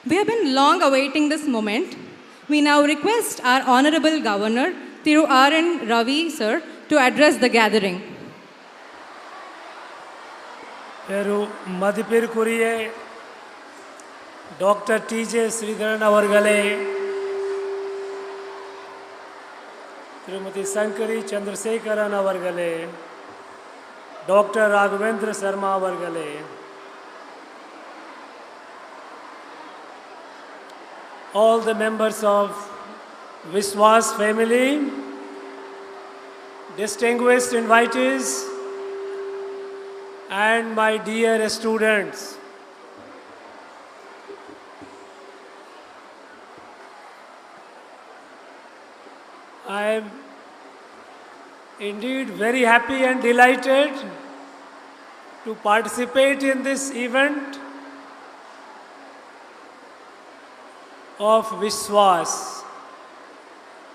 We have been long awaiting this moment. We now request our Honorable Governor, Thiru R.N. Ravi, sir, to address the gathering. Peru Madhipir Kuriye, Dr. T.J. Sridharan Avargale, Srimati Sankari Chandrasekharan Avargale, Dr. Raghavendra Sharma Avargale, all the members of Vishwas family, distinguished invitees, and my dear students. I am indeed very happy and delighted to participate in this event of Vishwas.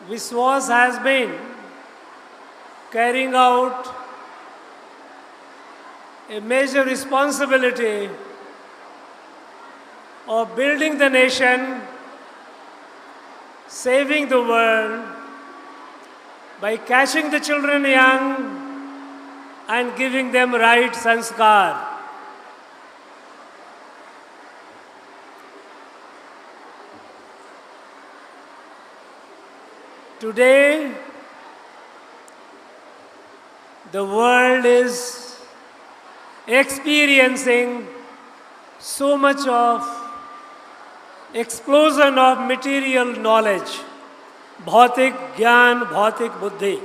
Vishwas has been carrying out a major responsibility of building the nation, saving the world, by catching the children young and giving them right sanskar. Today, the world is experiencing so much of explosion of material knowledge, bhautik gyan, bhautik buddhi.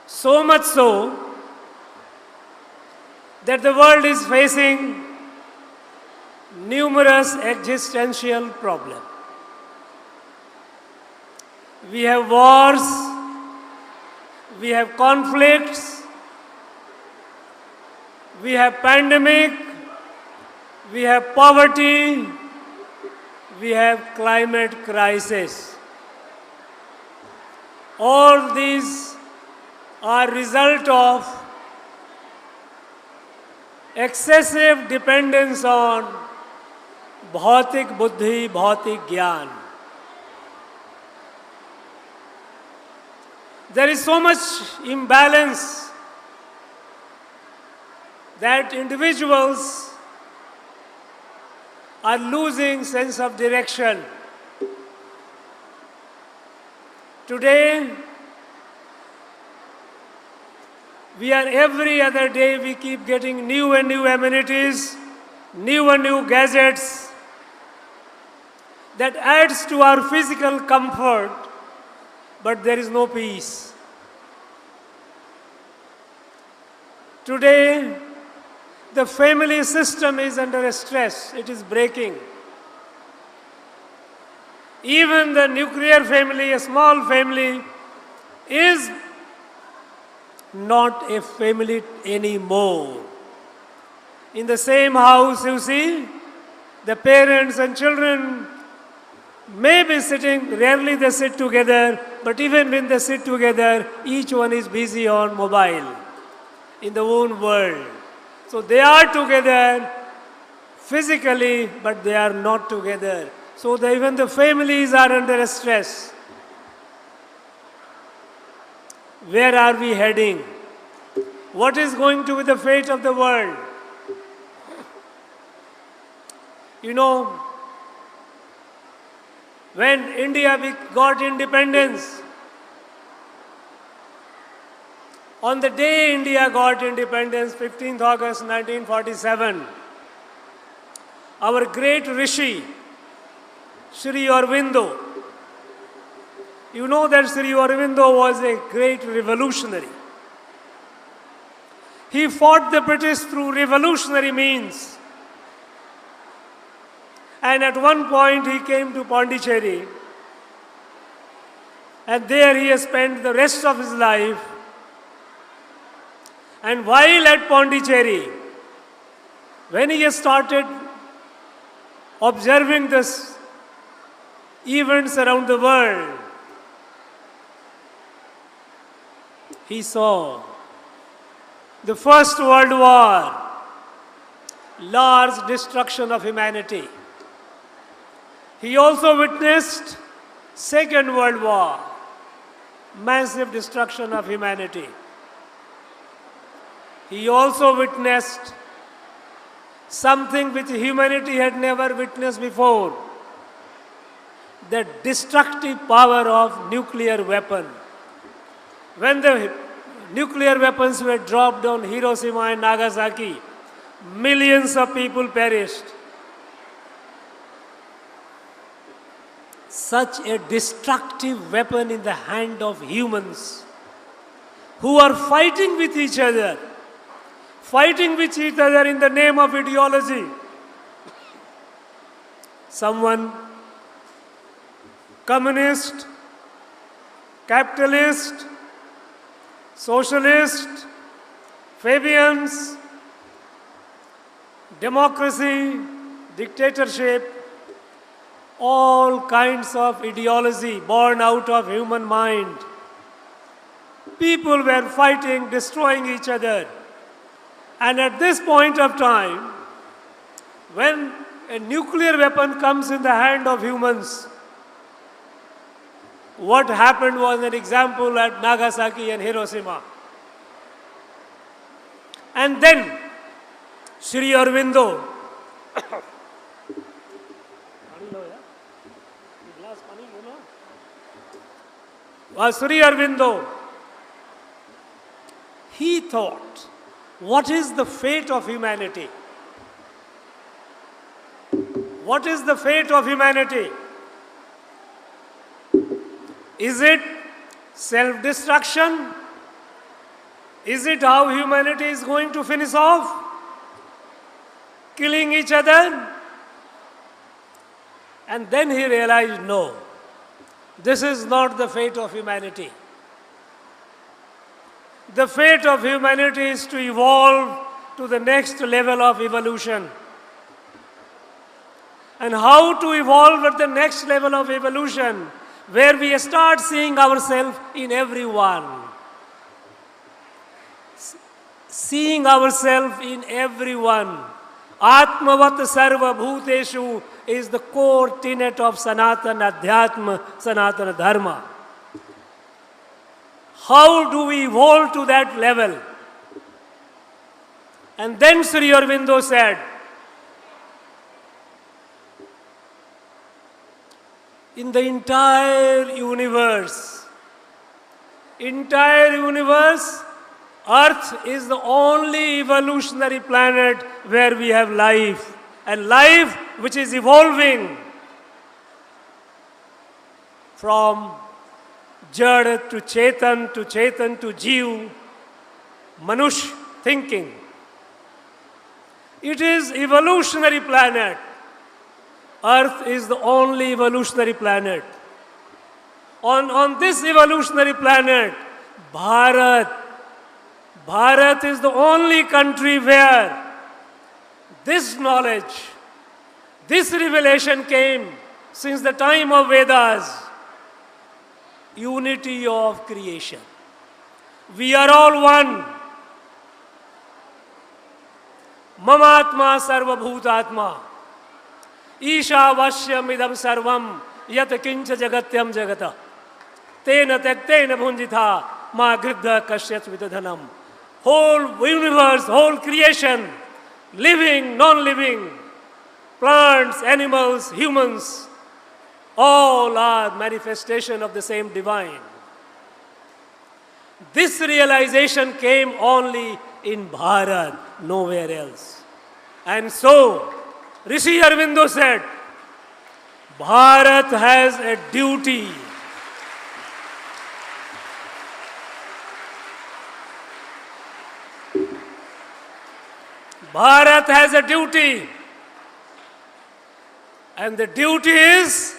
So much so that the world is facing numerous existential problems. We have wars, we have conflicts, we have pandemic, we have poverty, we have climate crisis. All these are result of excessive dependence on bhautik buddhi, bhautik gyan. There is so much imbalance that individuals are losing sense of direction. Today, we are every other day we keep getting new and new amenities, new and new gadgets that adds to our physical comfort, but there is no peace. Today, the family system is under stress, it is breaking. Even the nuclear family, a small family, is not a family anymore. In the same house, you see, the parents and children may be sitting, rarely they sit together, but even when they sit together, each one is busy on mobile in their own world. So they are together physically, but they are not together. So even the families are under stress. Where are we heading? What is going to be the fate of the world? You know, when India got independence, on the day India got independence, 15th August 1947, our great Rishi, Sri Aurobindo, you know that Sri Aurobindo was a great revolutionary. He fought the British through revolutionary means. And at one point he came to Pondicherry, and there he has spent the rest of his life. And while at Pondicherry, when he has started observing this events around the world, he saw the First World War, large destruction of humanity. He also witnessed Second World War, massive destruction of humanity. He also witnessed something which humanity had never witnessed before, the destructive power of nuclear weapon. When the nuclear weapons were dropped on Hiroshima and Nagasaki, millions of people perished. Such a destructive weapon in the hand of humans who are fighting with each other in the name of ideology. Someone, communist, capitalist, socialist, Fabians, democracy, dictatorship, all kinds of ideology born out of human mind. People were fighting, destroying each other. And at this point of time, when a nuclear weapon comes in the hand of humans, what happened was an example at Nagasaki and Hiroshima. And then Sri Aurobindo Sri Aurobindo, he thought, what is the fate of humanity? What is the fate of humanity? Is it self-destruction? Is it how humanity is going to finish off? Killing each other? And then he realized, no, this is not the fate of humanity. The fate of humanity is to evolve to the next level of evolution. And how to evolve at the next level of evolution, where we start seeing ourselves in everyone. Seeing ourselves in everyone. Atmavat sarva bhuteshu is the core tenet of Sanatana Adhyatma, Sanatana Dharma. How do we evolve to that level? And then Sri Aurobindo said, in the entire universe, Earth is the only evolutionary planet where we have life. And life which is evolving from Jad to Chetan to Jeev, Manush thinking. It is evolutionary planet. Earth is the only evolutionary planet. On this evolutionary planet, Bharat is the only country where this knowledge, this revelation came since the time of Vedas. Unity of creation. We are all one. Mamatma sarva bhutatma. Isha vashyam idam sarvam yat kincha jagatyam jagata. Tena tektena bhunjitha ma griddha kashyat vidadhanam. Whole universe, whole creation, living, non-living, plants, animals, humans, all are manifestation of the same divine. This realization came only in Bharat, nowhere else. And so, Rishi Aurobindo said, Bharat has a duty. Bharat has a duty. And the duty is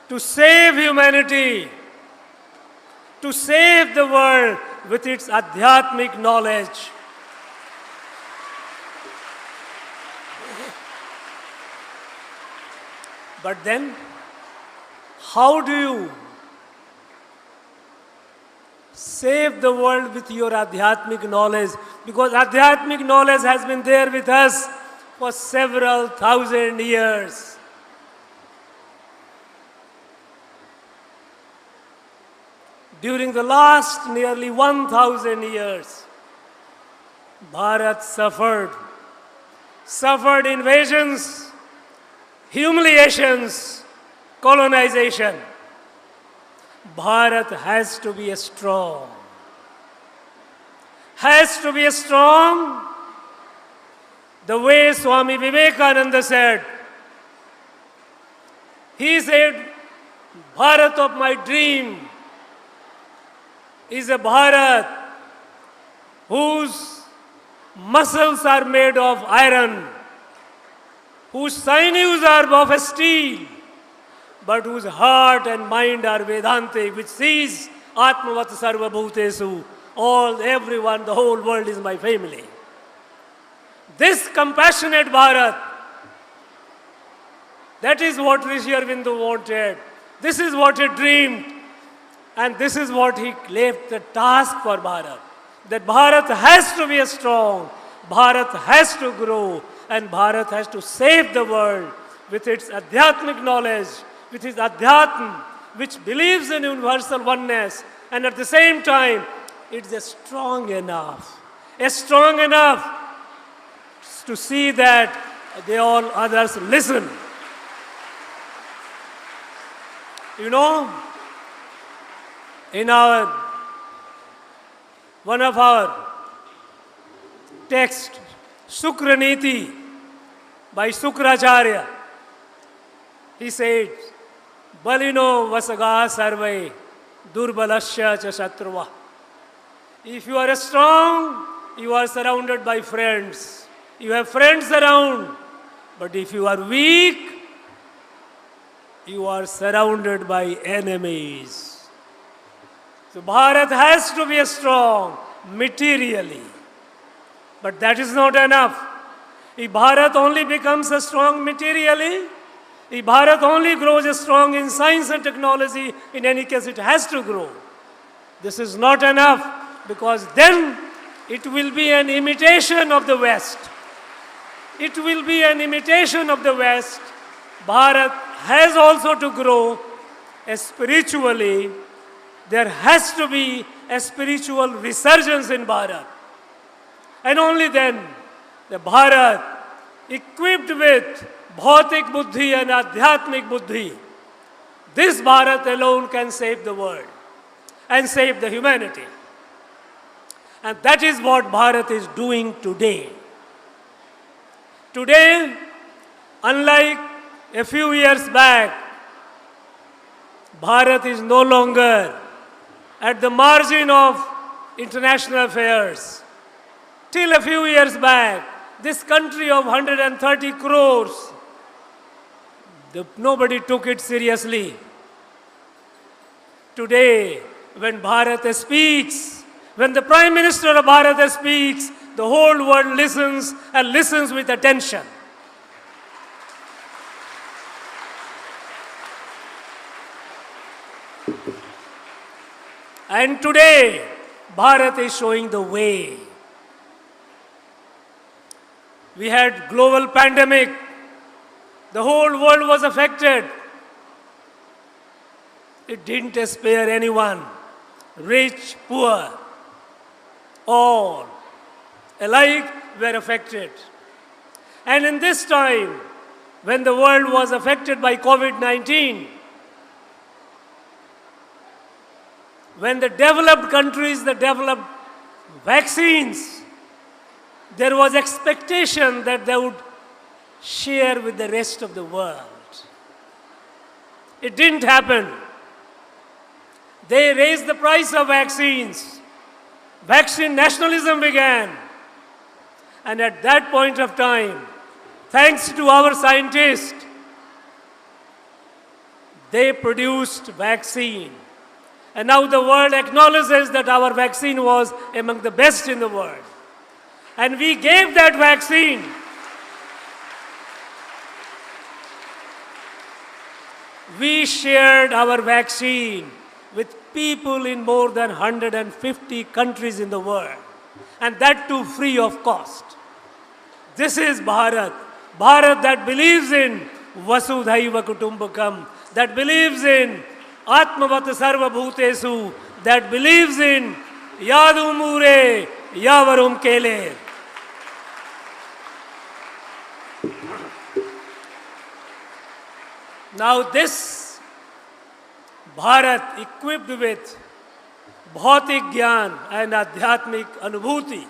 to save humanity, to save the world with its adhyatmic knowledge. But then, how do you save the world with your adhyatmic knowledge? Because adhyatmic knowledge has been there with us for several thousand years. during the last nearly 1,000 years, Bharat suffered invasions, humiliations, colonization. Bharat has to be strong. Has to be strong the way Swami Vivekananda said. He said, Bharat of my dream is a Bharat whose muscles are made of iron, whose sinews are of steel, but whose heart and mind are Vedantic, which sees Atmavat Sarva Bhutesu, everyone, the whole world is my family. This compassionate Bharat, that is what Rishi Aurobindo wanted. This is what he dreamed. And this is what he left the task for Bharat. That Bharat has to be strong, Bharat has to grow, and Bharat has to save the world with its adhyatmic knowledge, with its adhyatm, which believes in universal oneness, and at the same time, it's strong enough to see that they all others listen. You know, in one of our texts, Sukraniti by Sukracharya, he said, Balino vasaga sarve durbalasya cha shatruva. If you are strong, you are surrounded by friends. You have friends around. But if you are weak, you are surrounded by enemies. So Bharat has to be strong materially. But that is not enough. If Bharat only becomes strong materially, if Bharat only grows strong in science and technology, in any case it has to grow. This is not enough, because then it will be an imitation of the West. It will be an imitation of the West. Bharat has also to grow spiritually. There has to be a spiritual resurgence in Bharat. And only then, the Bharat, equipped with bhautik buddhi and adhyatmik buddhi, this Bharat alone can save the world and save the humanity. And that is what Bharat is doing today. Today, unlike a few years back, Bharat is no longer at the margin of international affairs. Till a few years back, this country of 130 crores, nobody took it seriously. Today, when Bharat speaks, when the Prime Minister of Bharat speaks, the whole world listens and listens with attention. And today, Bharat is showing the way. We had global pandemic. The whole world was affected. It didn't spare anyone. Rich, poor, all alike were affected. And in this time, when the world was affected by COVID-19, when the developed countries, the developed vaccines, there was expectation that they would share with the rest of the world. It didn't happen. They raised the price of vaccines. Vaccine nationalism began. And at that point of time, thanks to our scientists, they produced vaccine. And now the world acknowledges that our vaccine was among the best in the world. And we gave that vaccine. We shared our vaccine with people in more than 150 countries in the world. And that too free of cost. This is Bharat. Bharat that believes in Vasudhaiva Kutumbakam, that believes in Atmavat Sarva Bhutesu, that believes in Yadu Mure Yavarum Kele. Now this Bharat equipped with Bhautik Gyan and Adhyatmik Anubhuti,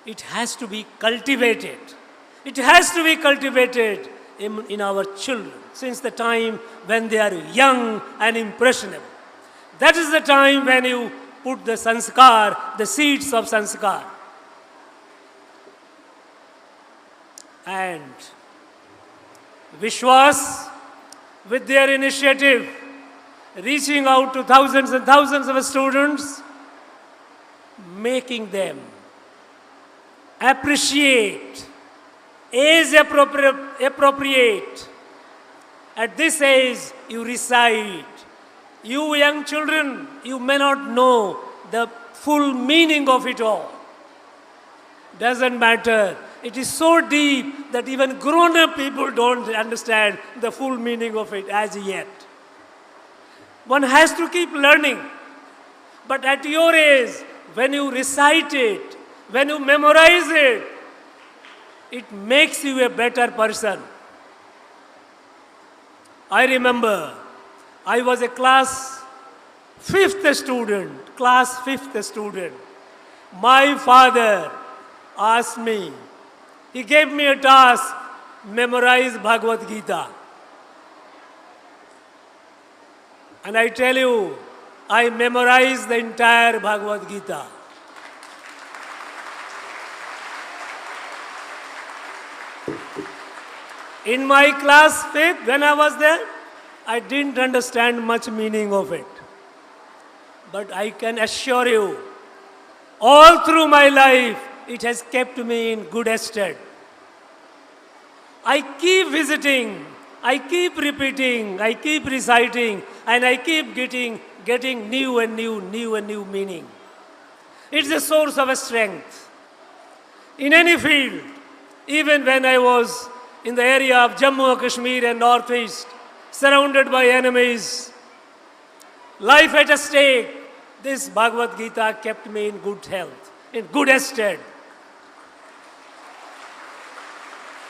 it has to be cultivated. It has to be cultivated in our children since the time when they are young and impressionable. That is the time when you put the sanskar, the seeds of sanskar. And Vishwas, with their initiative, reaching out to thousands and thousands of students, making them appreciate, age appropriate. At this age, you recite. You young children, you may not know the full meaning of it all. Doesn't matter. It is so deep that even grown-up people don't understand the full meaning of it as yet. One has to keep learning. But at your age, when you recite it, when you memorize it, it makes you a better person. I remember I was a class 5th student. My father asked me, he gave me a task, memorize Bhagavad Gita. And I tell you, I memorized the entire Bhagavad Gita. In my class 5th, when I was there, I didn't understand much meaning of it. But I can assure you, all through my life, it has kept me in good stead. I keep visiting, I keep repeating, I keep reciting, and I keep getting new and new meaning. It's a source of strength. In any field, even when I was in the area of Jammu and Kashmir and Northeast, surrounded by enemies, life at stake, this Bhagavad Gita kept me in good health, in good stead.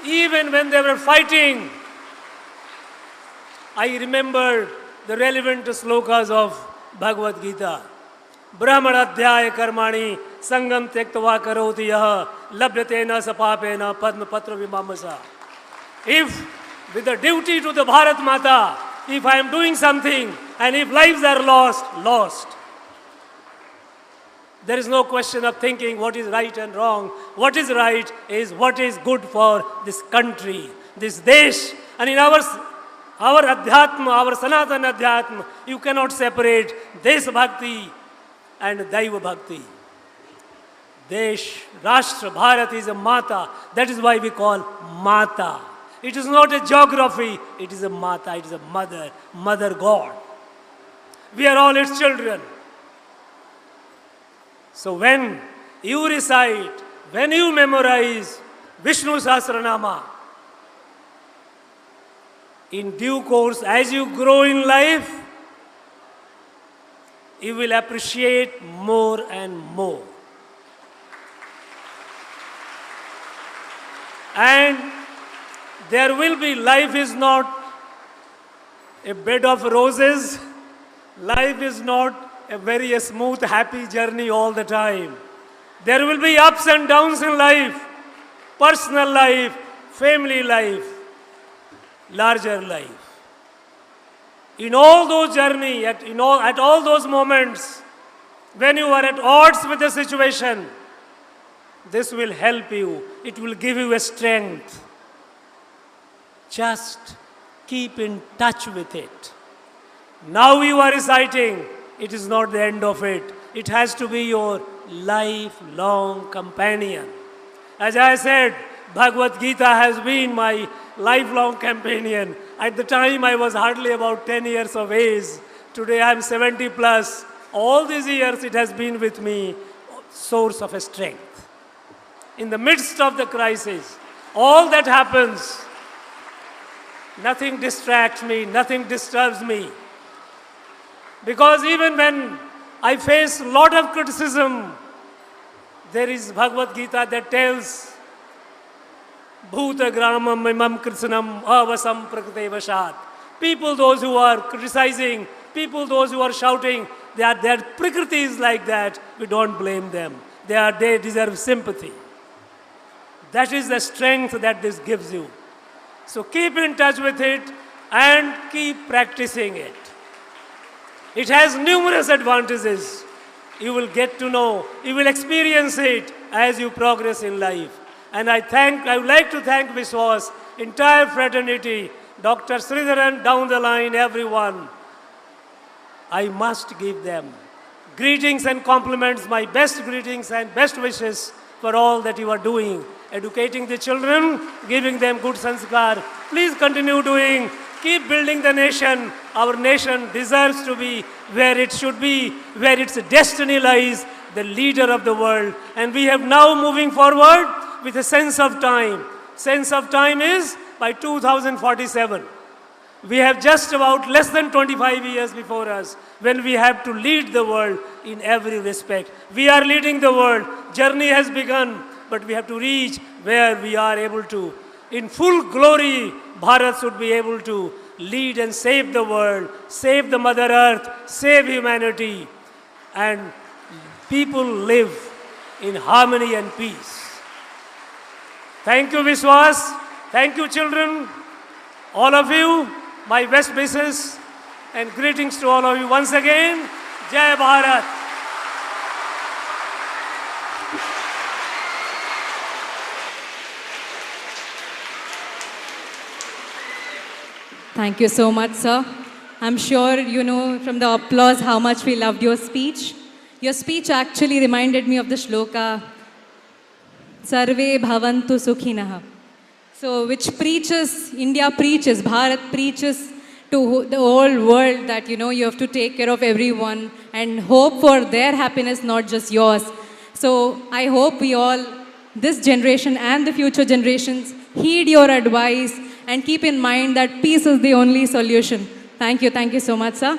Even when they were fighting, I remembered the relevant slokas of Bhagavad Gita. Brahmanadhyaya karmani sangam tektva karoti yaha labhyate na sapapena padma patra vimamasa. If with the duty to the Bharat Mata, if I am doing something and if lives are lost. There is no question of thinking what is right and wrong. What is right is what is good for this country, this desh. And in our Adhyatma, our Sanatana Adhyatma, you cannot separate Desh Bhakti and Daiva Bhakti. Desh, Rashtra, Bharat is a Mata. That is why we call Mata. It is not a geography, it is a Mata, it is a mother, Mother God. We are all its children. So when you recite, when you memorize Vishnu Sahasranama, in due course, as you grow in life, you will appreciate more and more. And there will be, life is not a bed of roses. Life is not a very smooth, happy journey all the time. There will be ups and downs in life, personal life, family life, larger life. In all those journeys, at all those moments, when you are at odds with the situation, this will help you. It will give you a strength. Just keep in touch with it. Now you are reciting. It is not the end of it. It has to be your lifelong companion. As I said, Bhagavad Gita has been my lifelong companion. At the time I was hardly about 10 years of age. Today I am 70 plus. All these years it has been with me, source of strength. In the midst of the crisis, all that happens, nothing distracts me, nothing disturbs me. Because even when I face a lot of criticism, there is Bhagavad Gita that tells Bhuta Gramam Imam Krishnam Avasam Prakrite Vashat. People, those who are criticizing, people, those who are shouting, their Prakriti is like that, we don't blame them. They deserve sympathy. That is the strength that this gives you. So keep in touch with it and keep practicing it. It has numerous advantages. You will get to know, you will experience it as you progress in life. And I would like to thank Vishwas, entire fraternity, Dr. Sridharan, down the line, everyone. I must give them greetings and compliments, my best greetings and best wishes for all that you are doing. Educating the children, giving them good sanskar. Please continue doing, keep building the nation. Our nation deserves to be where it should be, where its destiny lies, the leader of the world. And we have now moving forward with a sense of time. Sense of time is by 2047. We have just about less than 25 years before us when we have to lead the world in every respect. We are leading the world. Journey has begun, but we have to reach where we are able to. In full glory, Bharat should be able to lead and save the world, save the Mother Earth, save humanity, and people live in harmony and peace. Thank you, Vishwas. Thank you, children. All of you, my best wishes and greetings to all of you once again. Jai Bharat. Thank you so much, sir. I'm sure you know from the applause how much we loved your speech. Your speech actually reminded me of the shloka, Sarve Bhavantu Sukhinah. So, which preaches, India preaches, Bharat preaches to the whole world that, you have to take care of everyone and hope for their happiness, not just yours. So, I hope we all, this generation and the future generations, heed your advice and keep in mind that peace is the only solution. Thank you so much, sir.